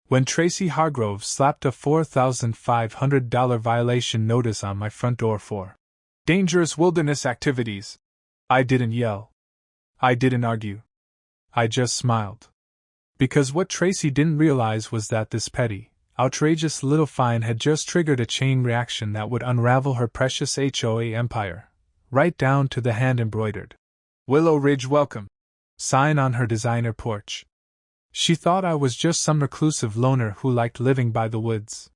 When Tracy Hargrove slapped a $4,500 violation notice on my front door for dangerous wilderness activities, I didn't yell. I didn't argue. I just smiled. Because what Tracy didn't realize was that this petty, outrageous little fine had just triggered a chain reaction that would unravel her precious HOA empire, right down to the hand-embroidered Willow Ridge welcome sign on her designer porch. She thought I was just some reclusive loner who liked living by the woods.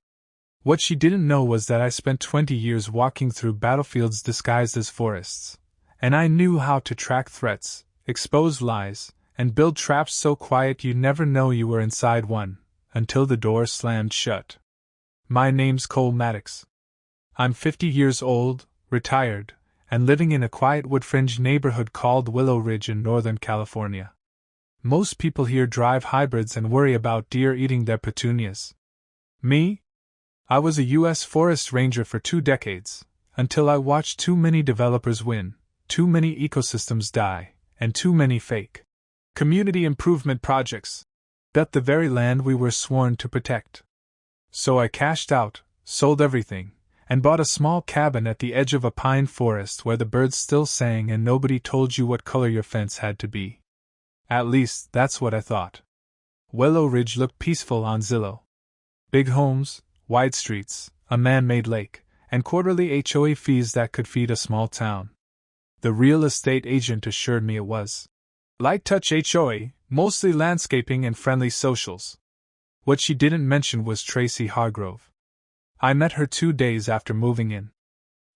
What she didn't know was that I spent 20 years walking through battlefields disguised as forests, and I knew how to track threats, expose lies, and build traps so quiet you'd never know you were inside one, until the door slammed shut. My name's Cole Maddox. I'm 50 years old, retired, and living in a quiet wood-fringed neighborhood called Willow Ridge in Northern California. Most people here drive hybrids and worry about deer eating their petunias. Me? I was a U.S. forest ranger for 2 decades, until I watched too many developers win, too many ecosystems die, and too many fake community improvement projects gut the very land we were sworn to protect. So I cashed out, sold everything, and bought a small cabin at the edge of a pine forest where the birds still sang and nobody told you what color your fence had to be. At least, that's what I thought. Willow Ridge looked peaceful on Zillow. Big homes, wide streets, a man-made lake, and quarterly HOA fees that could feed a small town. The real estate agent assured me it was light touch HOA, mostly landscaping and friendly socials. What she didn't mention was Tracy Hargrove. I met her 2 days after moving in.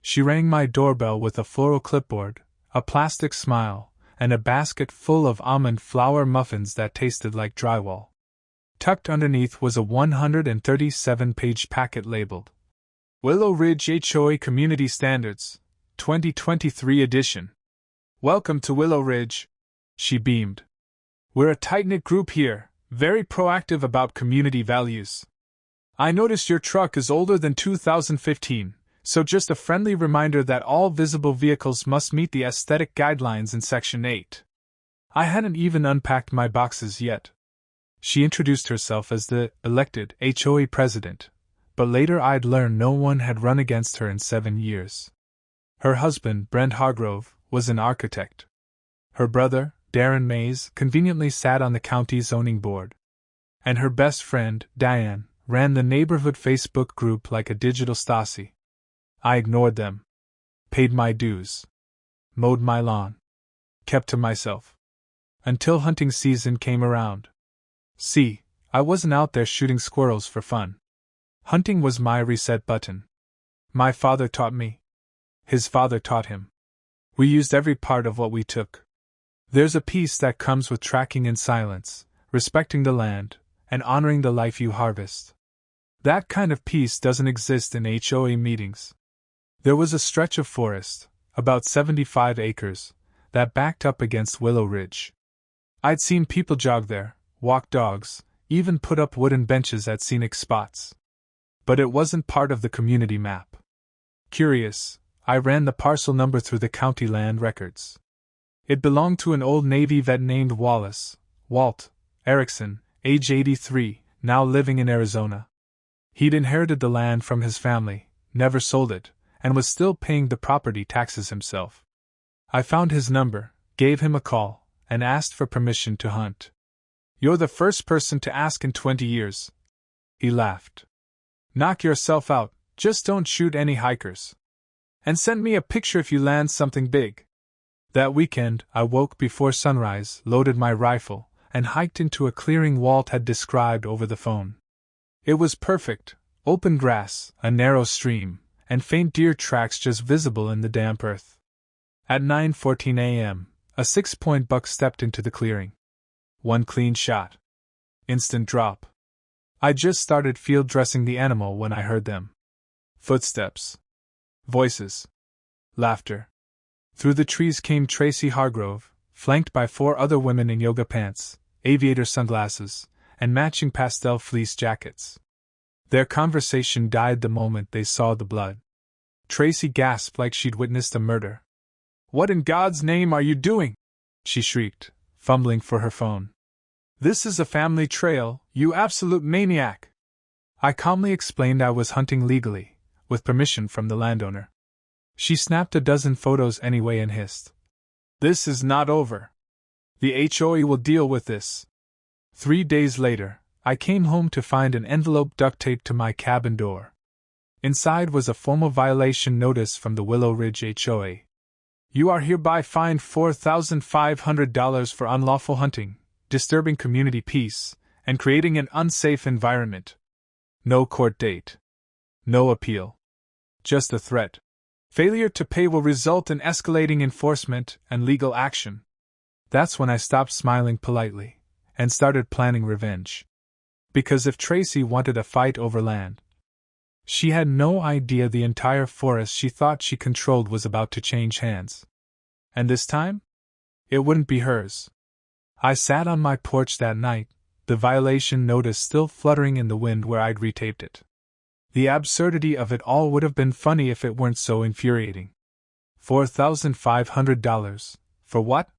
She rang my doorbell with a floral clipboard, a plastic smile, and a basket full of almond flour muffins that tasted like drywall. Tucked underneath was a 137-page packet labeled Willow Ridge HOA Community Standards, 2023 edition. Welcome to Willow Ridge, she beamed. We're a tight-knit group here, very proactive about community values. I noticed your truck is older than 2015, so just a friendly reminder that all visible vehicles must meet the aesthetic guidelines in Section 8. I hadn't even unpacked my boxes yet. She introduced herself as the elected HOA president, but later I'd learn no one had run against her in 7 years. Her husband, Brent Hargrove, was an architect. Her brother, Darren Mays, conveniently sat on the county zoning board. And her best friend, Diane, ran the neighborhood Facebook group like a digital Stasi. I ignored them. Paid my dues. Mowed my lawn. Kept to myself. Until hunting season came around. See, I wasn't out there shooting squirrels for fun. Hunting was my reset button. My father taught me. His father taught him. We used every part of what we took. There's a peace that comes with tracking in silence, respecting the land, and honoring the life you harvest. That kind of peace doesn't exist in HOA meetings. There was a stretch of forest, about 75 acres, that backed up against Willow Ridge. I'd seen people jog there, walk dogs, even put up wooden benches at scenic spots. But it wasn't part of the community map. Curious, I ran the parcel number through the county land records. It belonged to an old Navy vet named Walt Erickson, age 83, now living in Arizona. He'd inherited the land from his family, never sold it, and was still paying the property taxes himself. I found his number, gave him a call, and asked for permission to hunt. You're the first person to ask in 20 years. He laughed. Knock yourself out, just don't shoot any hikers. And send me a picture if you land something big. That weekend, I woke before sunrise, loaded my rifle, and hiked into a clearing Walt had described over the phone. It was perfect, open grass, a narrow stream, and faint deer tracks just visible in the damp earth. At 9:14 a.m., a 6-point buck stepped into the clearing. One clean shot. Instant drop. I just started field dressing the animal when I heard them. Footsteps. Voices. Laughter. Through the trees came Tracy Hargrove, flanked by 4 other women in yoga pants, aviator sunglasses, and matching pastel fleece jackets. Their conversation died the moment they saw the blood. Tracy gasped like she'd witnessed a murder. "What in God's name are you doing?" she shrieked, fumbling for her phone. This is a family trail, you absolute maniac! I calmly explained I was hunting legally, with permission from the landowner. She snapped a dozen photos anyway and hissed, "This is not over. The HOA will deal with this." 3 days later, I came home to find an envelope duct taped to my cabin door. Inside was a formal violation notice from the Willow Ridge HOA. "You are hereby fined $4,500 for unlawful hunting, disturbing community peace, and creating an unsafe environment." No court date. No appeal. Just a threat. Failure to pay will result in escalating enforcement and legal action. That's when I stopped smiling politely and started planning revenge. Because if Tracy wanted a fight over land, she had no idea the entire forest she thought she controlled was about to change hands. And this time? It wouldn't be hers. I sat on my porch that night, the violation notice still fluttering in the wind where I'd retaped it. The absurdity of it all would have been funny if it weren't so infuriating. $4,500. For what?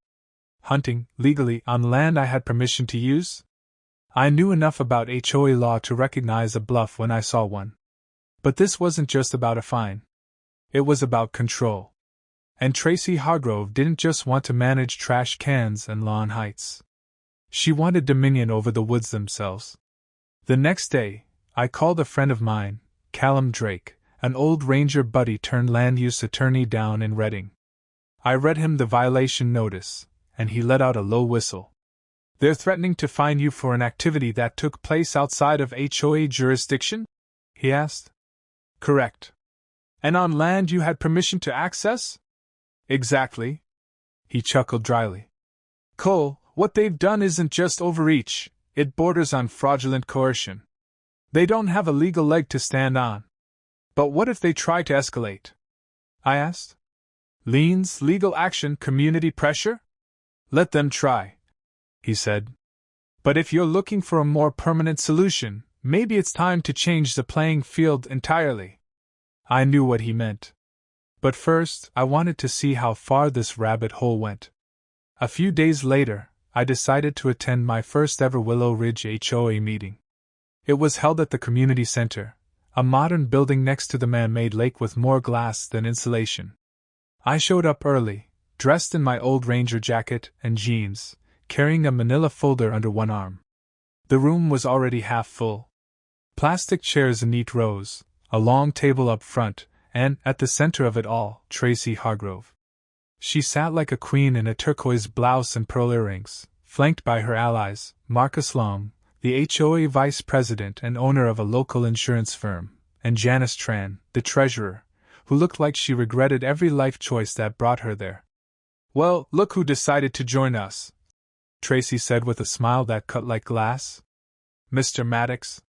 Hunting, legally, on land I had permission to use? I knew enough about HOA law to recognize a bluff when I saw one. But this wasn't just about a fine. It was about control. And Tracy Hargrove didn't just want to manage trash cans and lawn heights. She wanted dominion over the woods themselves. The next day, I called a friend of mine, Callum Drake, an old ranger buddy turned land use attorney down in Reading. I read him the violation notice, and he let out a low whistle. "They're threatening to fine you for an activity that took place outside of HOA jurisdiction?" he asked. "Correct. And on land you had permission to access?" "Exactly." He chuckled dryly. "Cole, what they've done isn't just overreach, it borders on fraudulent coercion. They don't have a legal leg to stand on." "But what if they try to escalate?" I asked. "Liens, legal action, community pressure? Let them try," he said. "But if you're looking for a more permanent solution, maybe it's time to change the playing field entirely." I knew what he meant. But first, I wanted to see how far this rabbit hole went. A few days later, I decided to attend my first ever Willow Ridge HOA meeting. It was held at the community center, a modern building next to the man-made lake with more glass than insulation. I showed up early, dressed in my old ranger jacket and jeans, carrying a manila folder under one arm. The room was already half full. Plastic chairs in neat rows, a long table up front, and, at the center of it all, Tracy Hargrove. She sat like a queen in a turquoise blouse and pearl earrings, flanked by her allies, Marcus Long, the HOA vice president and owner of a local insurance firm, and Janice Tran, the treasurer, who looked like she regretted every life choice that brought her there. "Well, look who decided to join us," Tracy said with a smile that cut like glass. "Mr. Maddox,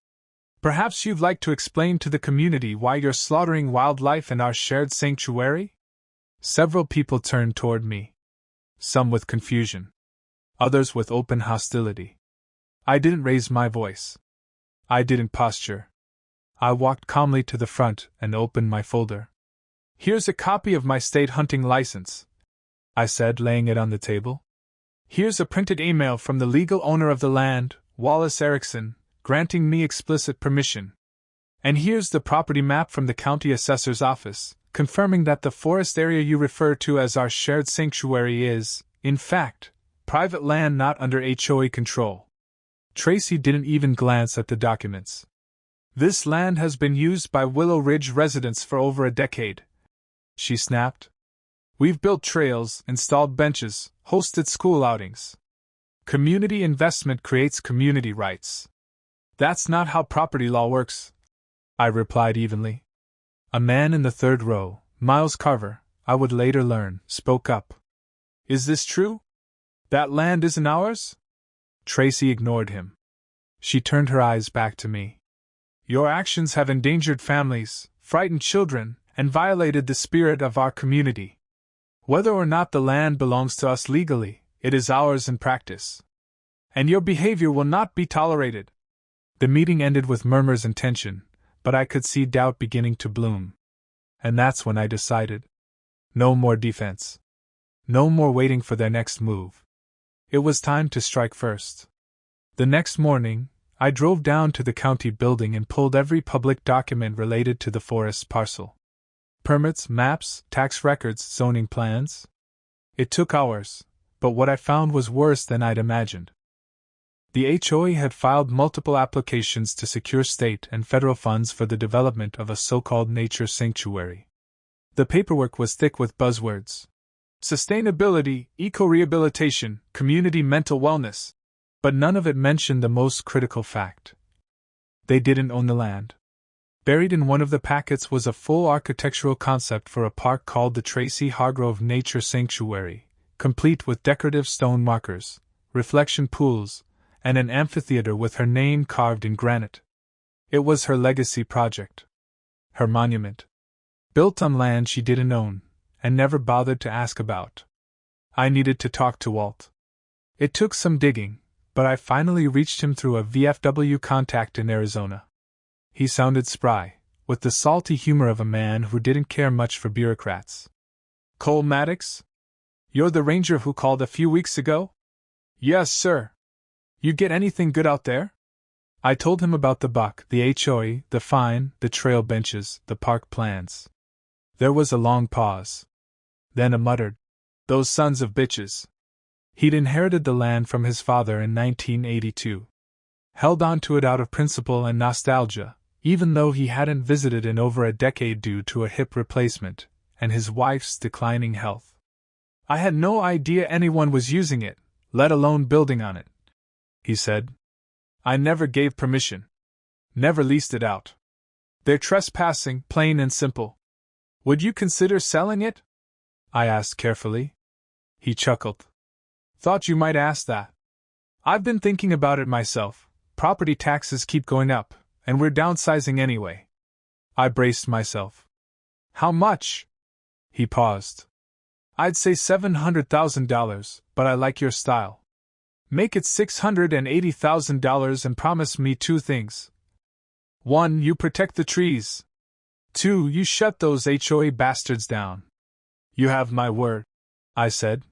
perhaps you'd like to explain to the community why you're slaughtering wildlife in our shared sanctuary?" Several people turned toward me. Some with confusion. Others with open hostility. I didn't raise my voice. I didn't posture. I walked calmly to the front and opened my folder. "Here's a copy of my state hunting license," I said, laying it on the table. "Here's a printed email from the legal owner of the land, Wallace Erickson, granting me explicit permission. And here's the property map from the county assessor's office, confirming that the forest area you refer to as our shared sanctuary is, in fact, private land not under HOA control." Tracy didn't even glance at the documents. "This land has been used by Willow Ridge residents for over a decade," she snapped. "We've built trails, installed benches, hosted school outings. Community investment creates community rights. That's not how property law works," I replied evenly. A man in the third row, Miles Carver, I would later learn, spoke up. "Is this true? That land isn't ours?" Tracy ignored him. She turned her eyes back to me. "Your actions have endangered families, frightened children, and violated the spirit of our community. Whether or not the land belongs to us legally, it is ours in practice. And your behavior will not be tolerated." The meeting ended with murmurs and tension, but I could see doubt beginning to bloom. And that's when I decided. No more defense. No more waiting for their next move. It was time to strike first. The next morning, I drove down to the county building and pulled every public document related to the forest parcel. Permits, maps, tax records, zoning plans. It took hours, but what I found was worse than I'd imagined. The HOA had filed multiple applications to secure state and federal funds for the development of a so-called nature sanctuary. The paperwork was thick with buzzwords: sustainability, eco-rehabilitation, community mental wellness. But none of it mentioned the most critical fact. They didn't own the land. Buried in one of the packets was a full architectural concept for a park called the Tracy Hargrove Nature Sanctuary, complete with decorative stone markers, reflection pools, and an amphitheater with her name carved in granite. It was her legacy project. Her monument. Built on land she didn't own, and never bothered to ask about. I needed to talk to Walt. It took some digging, but I finally reached him through a VFW contact in Arizona. He sounded spry, with the salty humor of a man who didn't care much for bureaucrats. "Cole Maddox? You're the ranger who called a few weeks ago?" "Yes, sir." "You get anything good out there?" I told him about the buck, the HOA, the fine, the trail benches, the park plans. There was a long pause. Then a muttered, "Those sons of bitches." He'd inherited the land from his father in 1982. Held on to it out of principle and nostalgia, even though he hadn't visited in over a decade due to a hip replacement and his wife's declining health. "I had no idea anyone was using it, let alone building on it," he said. "I never gave permission. Never leased it out. They're trespassing, plain and simple." "Would you consider selling it?" I asked carefully. He chuckled. "Thought you might ask that. I've been thinking about it myself. Property taxes keep going up, and we're downsizing anyway." I braced myself. "How much?" He paused. "I'd say $700,000, but I like your style. Make it $680,000 and promise me two things. 1. You protect the trees. 2. You shut those HOA bastards down." "You have my word," I said.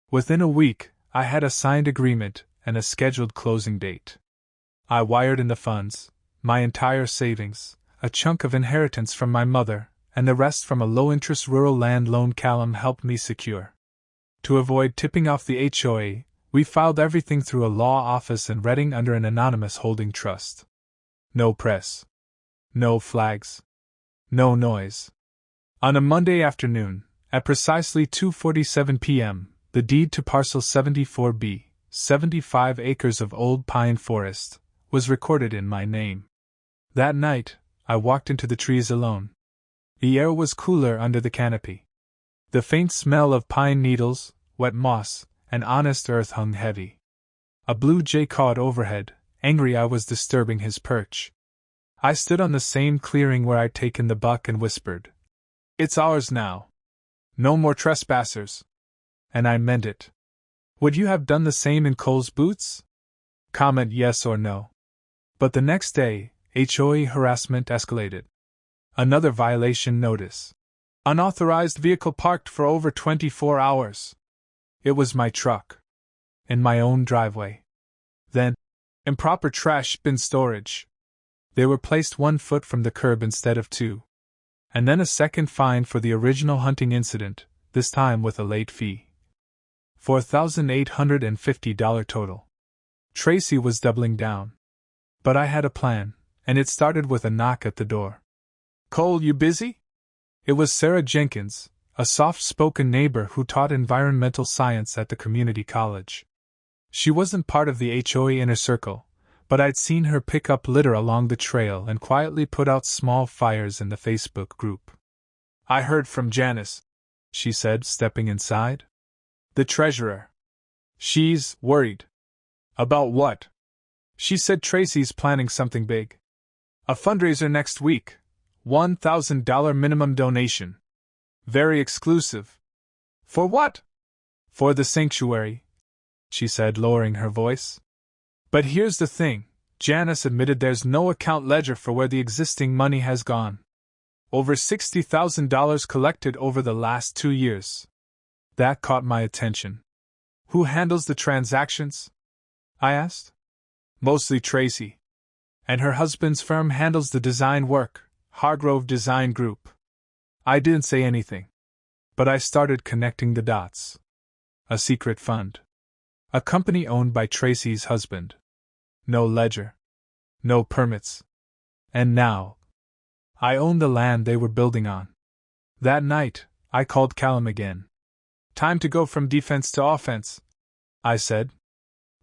Within a week, I had a signed agreement and a scheduled closing date. I wired in the funds, my entire savings, a chunk of inheritance from my mother, and the rest from a low-interest rural land loan Callum helped me secure. To avoid tipping off the HOA, we filed everything through a law office in Reading under an anonymous holding trust. No press. No flags. No noise. On a Monday afternoon, at precisely 2:47 p.m., the deed to parcel 74B, 75 acres of old pine forest, was recorded in my name. That night, I walked into the trees alone. The air was cooler under the canopy. The faint smell of pine needles, wet moss, and honest earth hung heavy. A blue jay cawed overhead, angry I was disturbing his perch. I stood on the same clearing where I'd taken the buck and whispered, "It's ours now. No more trespassers." And I meant it. Would you have done the same in Cole's boots? Comment yes or no. But the next day, HOA harassment escalated. Another violation notice. Unauthorized vehicle parked for over 24 hours. It was my truck. In my own driveway. Then, improper trash bin storage. They were placed 1 foot from the curb instead of 2. And then a second fine for the original hunting incident, this time with a late fee. $4,850 total. Tracy was doubling down. But I had a plan, and it started with a knock at the door. "Cole, you busy?" It was Sarah Jenkins, a soft-spoken neighbor who taught environmental science at the community college. She wasn't part of the HOA inner circle, but I'd seen her pick up litter along the trail and quietly put out small fires in the Facebook group. "I heard from Janice," she said, stepping inside. "The treasurer. She's worried." "About what?" "She said Tracy's planning something big. A fundraiser next week. $1,000 minimum donation. Very exclusive." "For what?" "For the sanctuary," she said, lowering her voice. "But here's the thing," Janice admitted, "there's no account ledger for where the existing money has gone. Over $60,000 collected over the last 2 years. That caught my attention. "Who handles the transactions?" I asked. Mostly Tracy. And her husband's firm handles the design work, Hargrove Design Group. I didn't say anything. But I started connecting the dots. A secret fund. A company owned by Tracy's husband. No ledger. No permits. And now, I owned the land they were building on. That night, I called Callum again. Time to go from defense to offense, I said.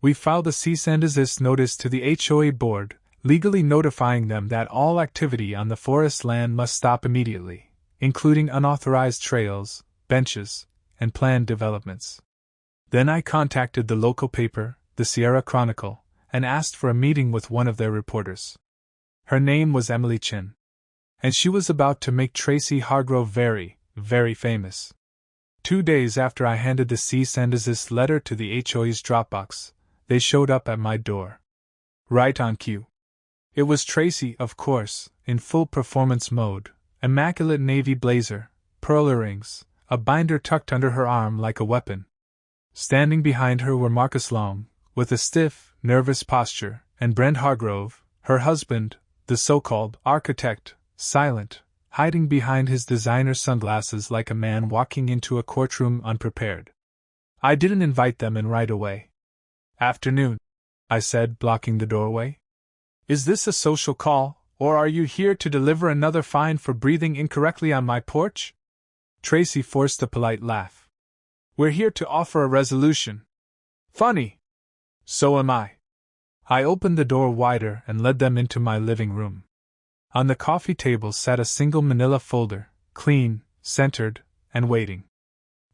We filed a cease and desist notice to the HOA board, legally notifying them that all activity on the forest land must stop immediately, including unauthorized trails, benches, and planned developments. Then I contacted the local paper, the Sierra Chronicle, and asked for a meeting with one of their reporters. Her name was Emily Chin. And she was about to make Tracy Hargrove very, very famous. 2 days after I handed the cease and desist letter to the HOA's Dropbox, they showed up at my door. Right on cue. It was Tracy, of course, in full performance mode, immaculate navy blazer, pearl earrings, a binder tucked under her arm like a weapon. Standing behind her were Marcus Long, with a stiff, nervous posture, and Brent Hargrove, her husband, the so-called architect, silent, hiding behind his designer sunglasses like a man walking into a courtroom unprepared. I didn't invite them in right away. Afternoon, I said, blocking the doorway. Is this a social call, or are you here to deliver another fine for breathing incorrectly on my porch? Tracy forced a polite laugh. We're here to offer a resolution. Funny. So am I. I opened the door wider and led them into my living room. On the coffee table sat a single manila folder, clean, centered, and waiting.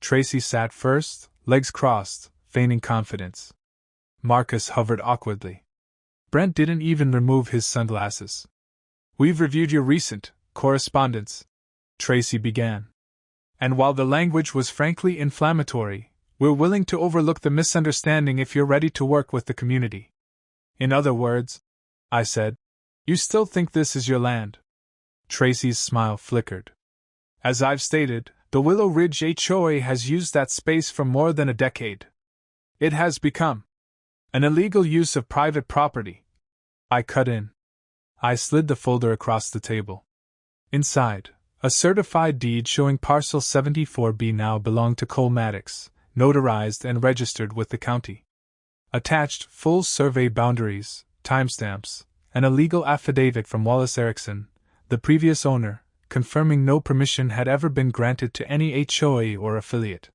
Tracy sat first, legs crossed, feigning confidence. Marcus hovered awkwardly. Brent didn't even remove his sunglasses. We've reviewed your recent correspondence, Tracy began. And while the language was frankly inflammatory, we're willing to overlook the misunderstanding if you're ready to work with the community. In other words, I said, you still think this is your land? Tracy's smile flickered. As I've stated, the Willow Ridge HOA has used that space for more than a decade. It has become an illegal use of private property. I cut in. I slid the folder across the table. Inside, a certified deed showing parcel 74B now belonged to Cole Maddox, notarized and registered with the county. Attached, full survey boundaries, timestamps, and a legal affidavit from Wallace Erickson, the previous owner, confirming no permission had ever been granted to any HOA or affiliate.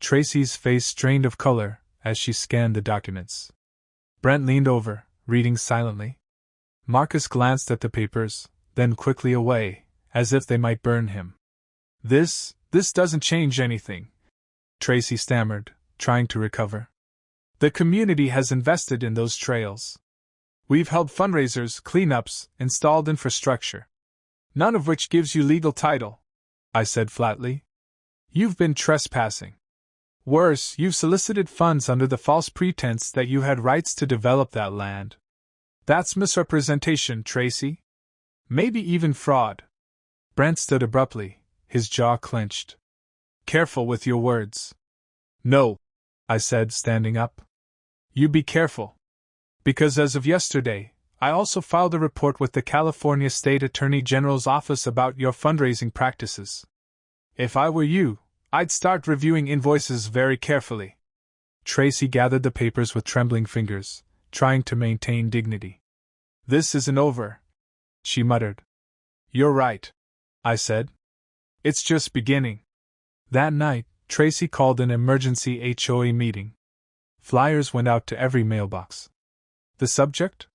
Tracy's face strained of color as she scanned the documents. Brent leaned over, reading silently. Marcus glanced at the papers, then quickly away, as if they might burn him. This doesn't change anything, Tracy stammered, trying to recover. The community has invested in those trails. We've held fundraisers, cleanups, installed infrastructure. None of which gives you legal title, I said flatly. You've been trespassing. Worse, you've solicited funds under the false pretense that you had rights to develop that land. That's misrepresentation, Tracy. Maybe even fraud. Brent stood abruptly, his jaw clenched. Careful with your words. No, I said, standing up. You be careful. Because as of yesterday, I also filed a report with the California State Attorney General's office about your fundraising practices. If I were you, I'd start reviewing invoices very carefully. Tracy gathered the papers with trembling fingers, trying to maintain dignity. This isn't over, she muttered. You're right, I said. It's just beginning. That night, Tracy called an emergency HOA meeting. Flyers went out to every mailbox. The subject?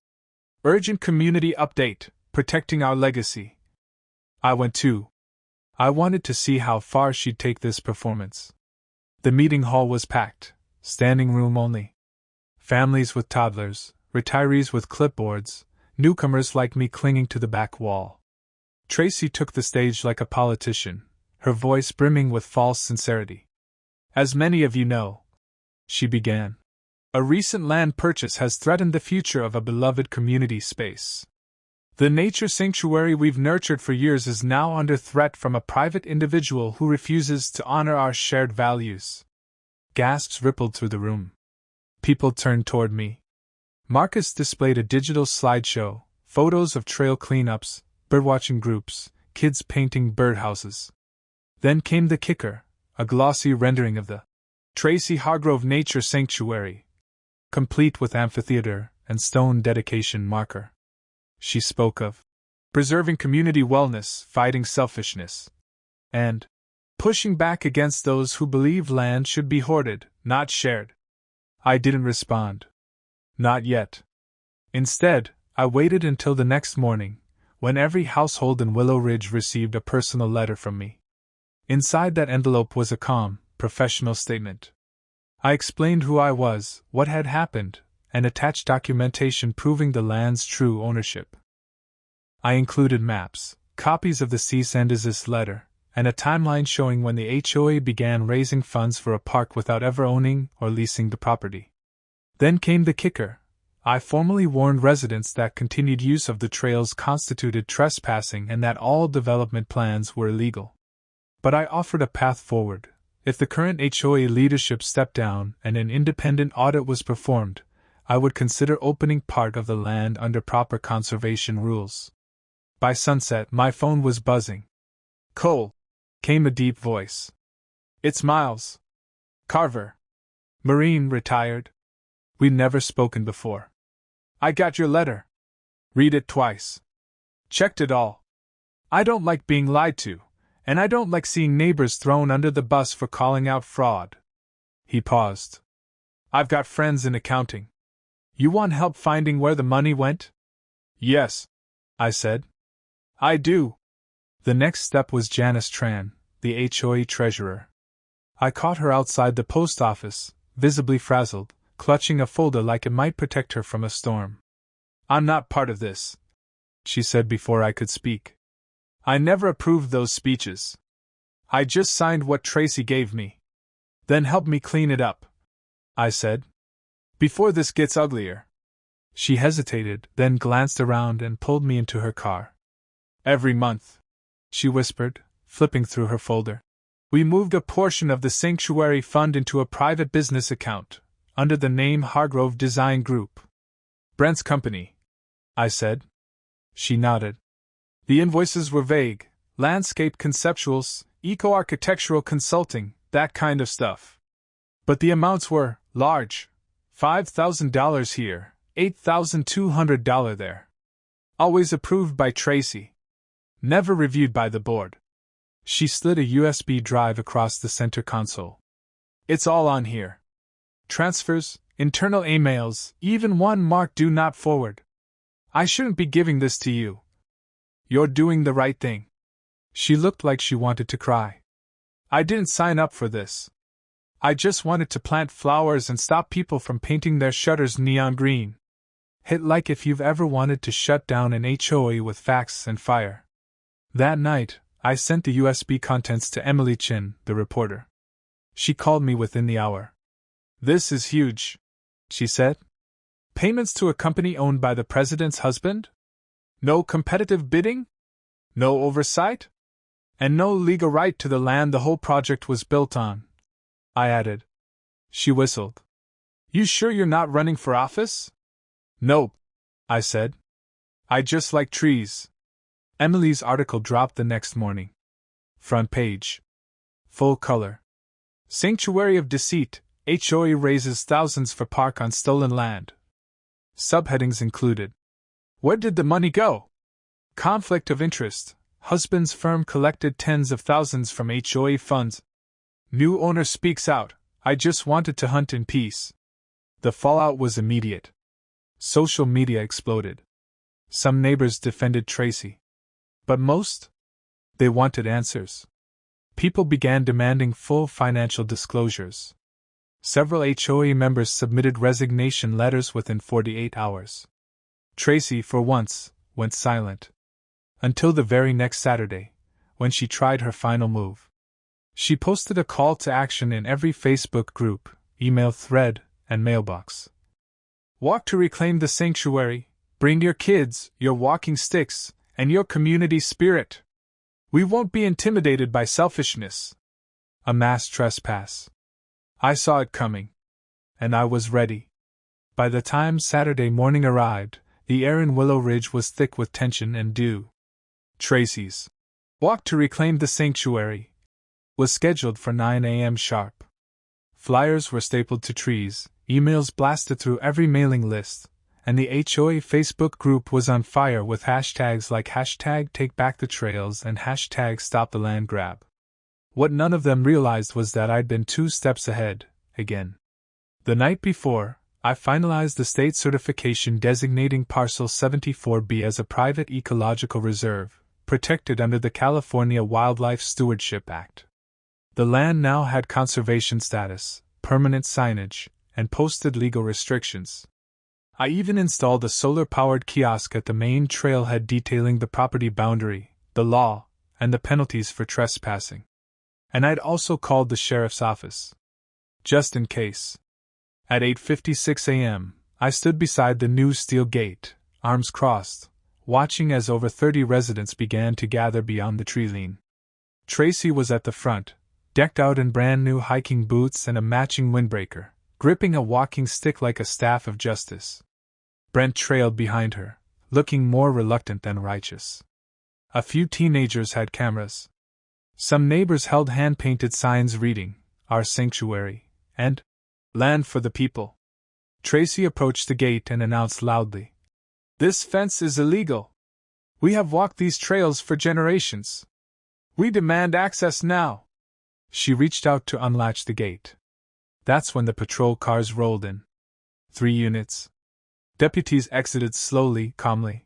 Urgent community update, protecting our legacy. I went too. I wanted to see how far she'd take this performance. The meeting hall was packed, standing room only. Families with toddlers, retirees with clipboards, newcomers like me clinging to the back wall. Tracy took the stage like a politician, her voice brimming with false sincerity. As many of you know, she began, a recent land purchase has threatened the future of a beloved community space. The nature sanctuary we've nurtured for years is now under threat from a private individual who refuses to honor our shared values. Gasps rippled through the room. People turned toward me. Marcus displayed a digital slideshow, photos of trail cleanups, birdwatching groups, kids painting birdhouses. Then came the kicker, a glossy rendering of the Tracy Hargrove Nature Sanctuary, complete with amphitheater and stone dedication marker. She spoke of preserving community wellness, fighting selfishness, and pushing back against those who believe land should be hoarded, not shared. I didn't respond. Not yet. Instead, I waited until the next morning, when every household in Willow Ridge received a personal letter from me. Inside that envelope was a calm, professional statement. I explained who I was, what had happened, and attached documentation proving the land's true ownership. I included maps, copies of the cease and desist letter, and a timeline showing when the HOA began raising funds for a park without ever owning or leasing the property. Then came the kicker. I formally warned residents that continued use of the trails constituted trespassing and that all development plans were illegal. But I offered a path forward. If the current HOA leadership stepped down and an independent audit was performed, I would consider opening part of the land under proper conservation rules. By sunset, my phone was buzzing. "Cole," came a deep voice. "It's Miles. Carver. Marine, retired. We'd never spoken before. I got your letter. Read it twice. Checked it all. I don't like being lied to, and I don't like seeing neighbors thrown under the bus for calling out fraud." He paused. "I've got friends in accounting. You want help finding where the money went?" "Yes," I said. "I do." The next step was Janice Tran, the HOA treasurer. I caught her outside the post office, visibly frazzled, clutching a folder like it might protect her from a storm. "I'm not part of this," she said before I could speak. "I never approved those speeches. I just signed what Tracy gave me." "Then help me clean it up," I said. "Before this gets uglier." She hesitated, then glanced around and pulled me into her car. "Every month," she whispered, flipping through her folder, "we moved a portion of the sanctuary fund into a private business account, under the name Hargrove Design Group. Brent's company," I said. She nodded. "The invoices were vague: landscape conceptuals, eco-architectural consulting, that kind of stuff. But the amounts were large: $5,000 here, $8,200 there. Always approved by Tracy. Never reviewed by the board." She slid a USB drive across the center console. "It's all on here. Transfers, internal emails, even one marked do not forward. I shouldn't be giving this to you. You're doing the right thing." She looked like she wanted to cry. "I didn't sign up for this. I just wanted to plant flowers and stop people from painting their shutters neon green. Hit like if you've ever wanted to shut down an HOA with facts and fire." That night, I sent the USB contents to Emily Chin, the reporter. She called me within the hour. "This is huge," she said. "Payments to a company owned by the president's husband? No competitive bidding? No oversight? And no legal right to the land the whole project was built on," I added. She whistled. "You sure you're not running for office?" "Nope," I said. "I just like trees." Emily's article dropped the next morning. Front page. Full color. "Sanctuary of Deceit, HOA raises thousands for park on stolen land." Subheadings included: "Where did the money go?" "Conflict of interest, husband's firm collected tens of thousands from HOA funds." "New owner speaks out, I just wanted to hunt in peace." The fallout was immediate. Social media exploded. Some neighbors defended Tracy. But most? They wanted answers. People began demanding full financial disclosures. Several HOA members submitted resignation letters within 48 hours. Tracy, for once, went silent. Until the very next Saturday, when she tried her final move. She posted a call to action in every Facebook group, email thread, and mailbox. "Walk to reclaim the sanctuary. Bring your kids, your walking sticks, and your community spirit. We won't be intimidated by selfishness." A mass trespass. I saw it coming. And I was ready. By the time Saturday morning arrived, the air in Willow Ridge was thick with tension and dew. Tracy's walk to reclaim the sanctuary was scheduled for 9 a.m. sharp. Flyers were stapled to trees, emails blasted through every mailing list, and the HOA Facebook group was on fire with hashtags like #TakeBackTheTrails and #StopTheLandGrab. What none of them realized was that I'd been 2 steps ahead, again. The night before, I finalized the state certification designating Parcel 74B as a private ecological reserve, protected under the California Wildlife Stewardship Act. The land now had conservation status, permanent signage, and posted legal restrictions. I even installed a solar-powered kiosk at the main trailhead detailing the property boundary, the law, and the penalties for trespassing. And I'd also called the sheriff's office. Just in case. At 8:56 a.m., I stood beside the new steel gate, arms crossed, watching as over 30 residents began to gather beyond the tree line. Tracy was at the front, decked out in brand-new hiking boots and a matching windbreaker, gripping a walking stick like a staff of justice. Brent trailed behind her, looking more reluctant than righteous. A few teenagers had cameras. Some neighbors held hand-painted signs reading, "Our Sanctuary," and "Land for the People." Tracy approached the gate and announced loudly, "This fence is illegal. We have walked these trails for generations. We demand access now." She reached out to unlatch the gate. That's when the patrol cars rolled in. 3 units. Deputies exited slowly, calmly.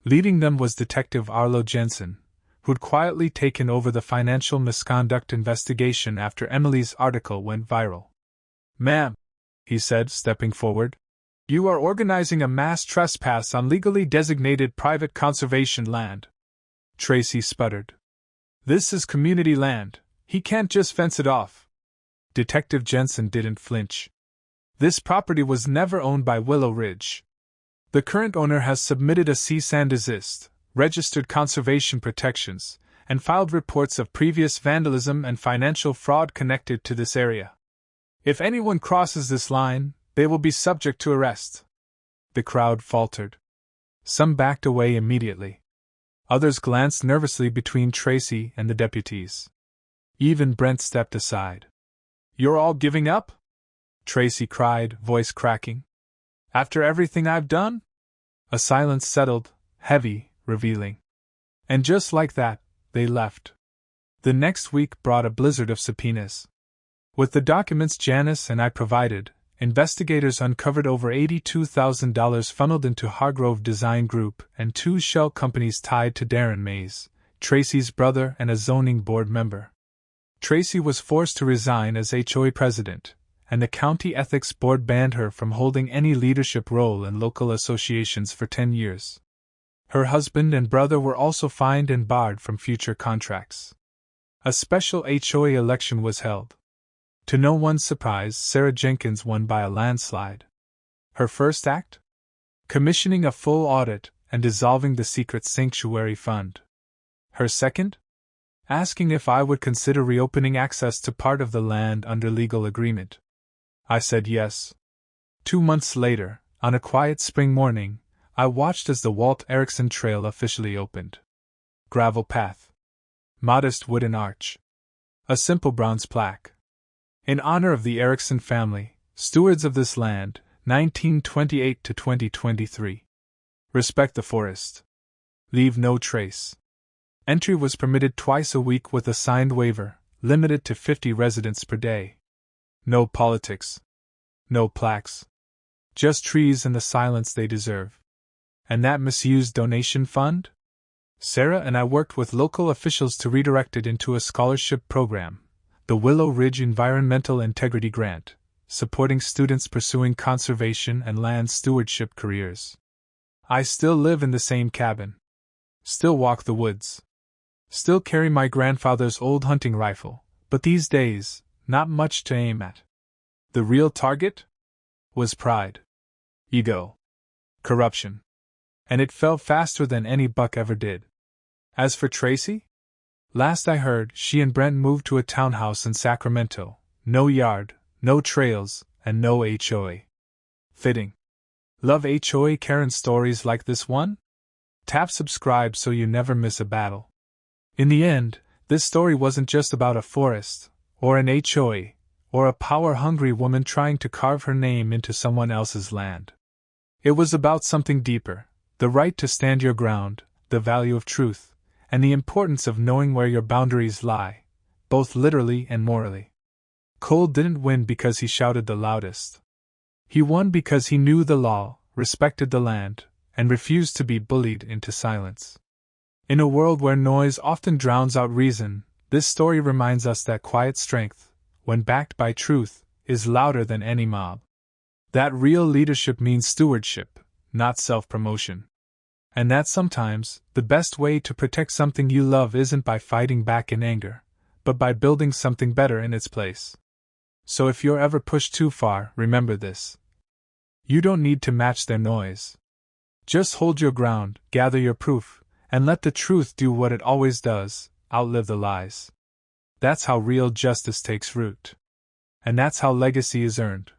Leading them was Detective Arlo Jensen, who'd quietly taken over the financial misconduct investigation after Emily's article went viral. "Ma'am," he said, stepping forward, "you are organizing a mass trespass on legally designated private conservation land." Tracy sputtered. "This is community land. He can't just fence it off." Detective Jensen didn't flinch. "This property was never owned by Willow Ridge. The current owner has submitted a cease and desist, registered conservation protections, and filed reports of previous vandalism and financial fraud connected to this area. If anyone crosses this line, they will be subject to arrest." The crowd faltered. Some backed away immediately. Others glanced nervously between Tracy and the deputies. Even Brent stepped aside. "You're all giving up?" Tracy cried, voice cracking. "After everything I've done?" A silence settled, heavy, revealing. And just like that, they left. The next week brought a blizzard of subpoenas. With the documents Janice and I provided, investigators uncovered over $82,000 funneled into Hargrove Design Group and 2 shell companies tied to Darren Mays, Tracy's brother and a zoning board member. Tracy was forced to resign as HOA president, and the county ethics board banned her from holding any leadership role in local associations for 10 years. Her husband and brother were also fined and barred from future contracts. A special HOA election was held. To no one's surprise, Sarah Jenkins won by a landslide. Her first act? Commissioning a full audit and dissolving the secret sanctuary fund. Her second? Asking if I would consider reopening access to part of the land under legal agreement. I said yes. 2 months later, on a quiet spring morning, I watched as the Walt Erickson Trail officially opened. Gravel path. Modest wooden arch. A simple bronze plaque. In honor of the Erickson family, stewards of this land, 1928 to 2023. Respect the forest. Leave no trace. Entry was permitted twice a week with a signed waiver, limited to 50 residents per day. No politics. No plaques. Just trees and the silence they deserve. And that misused donation fund? Sarah and I worked with local officials to redirect it into a scholarship program, the Willow Ridge Environmental Integrity Grant, supporting students pursuing conservation and land stewardship careers. I still live in the same cabin. Still walk the woods. Still carry my grandfather's old hunting rifle, but these days, not much to aim at. The real target? Was pride. Ego. Corruption. And it fell faster than any buck ever did. As for Tracy? Last I heard, she and Brent moved to a townhouse in Sacramento. No yard, no trails, and no HOA. Fitting. Love HOA Karen stories like this one? Tap subscribe so you never miss a battle. In the end, this story wasn't just about a forest, or an HOA, or a power-hungry woman trying to carve her name into someone else's land. It was about something deeper: the right to stand your ground, the value of truth, and the importance of knowing where your boundaries lie, both literally and morally. Cole didn't win because he shouted the loudest. He won because he knew the law, respected the land, and refused to be bullied into silence. In a world where noise often drowns out reason, this story reminds us that quiet strength, when backed by truth, is louder than any mob. That real leadership means stewardship, not self-promotion. And that sometimes, the best way to protect something you love isn't by fighting back in anger, but by building something better in its place. So if you're ever pushed too far, remember this: you don't need to match their noise. Just hold your ground, gather your proof, and let the truth do what it always does: outlive the lies. That's how real justice takes root. And that's how legacy is earned.